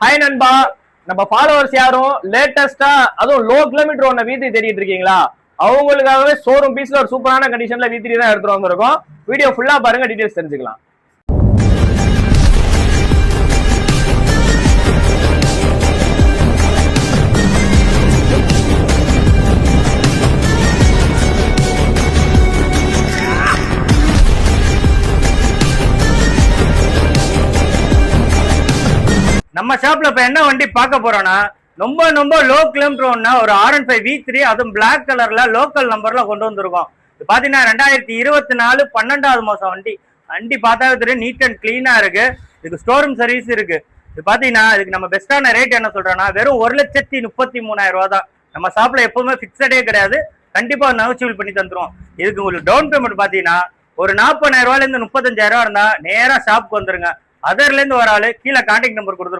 Hi நண்பா, நம்ம followers யாரும் லேட்டஸ்டா அதுவும் லோ கிலோமீட்டர் ஒன்ன வீதி தேடிட்டு இருக்கீங்களா? அவங்களுக்காகவே ஷோரூம் பீஸ்ல ஒரு சூப்பரான கண்டிஷன்ல வீதிரி தான் எடுத்துட்டு வந்திருக்கோம். வீடியோ ஃபுல்லா பாருங்க, டீடைல்ஸ் தெரிஞ்சுக்கலாம். நம்ம ஷாப்ல இப்ப என்ன வண்டி பார்க்க போறோம்னா, ரொம்ப லோ கிலோமீட்டர் ஒன்னா ஒரு R15 V3, அதுவும் பிளாக் கலர்ல லோக்கல் நம்பர்ல கொண்டு வந்திருக்கோம். இது பாத்தீங்கன்னா 2024 12வது மாசம் வண்டி. வண்டி பார்த்தாவே தெரியும், நீட் அண்ட் கிளீனா இருக்கு. இதுக்கு ஸ்டோரூம் சர்வீஸ் இருக்கு. இது பாத்தீங்கன்னா இதுக்கு நம்ம பெஸ்டான ரேட் என்ன சொல்றோம்னா, வெறும் 1,33,000 ரூபா தான். நம்ம ஷாப்ல எப்பவுமே பிக்சடே கிடையாது, கண்டிப்பா நெகோசியபிள் பண்ணி தந்துருவோம். இதுக்கு உங்களுக்கு டவுன் பேமெண்ட் பாத்தீங்கன்னா ஒரு 40,000 ரூபாயில இருந்து 35,000 ரூபா இருந்தா நேரா ஷாப்க்கு வந்துருங்க. அதர்ல இருந்து ஒரு ஆளு கீழே கான்டாக்ட் நம்பர் கொடுத்துருக்கோம்.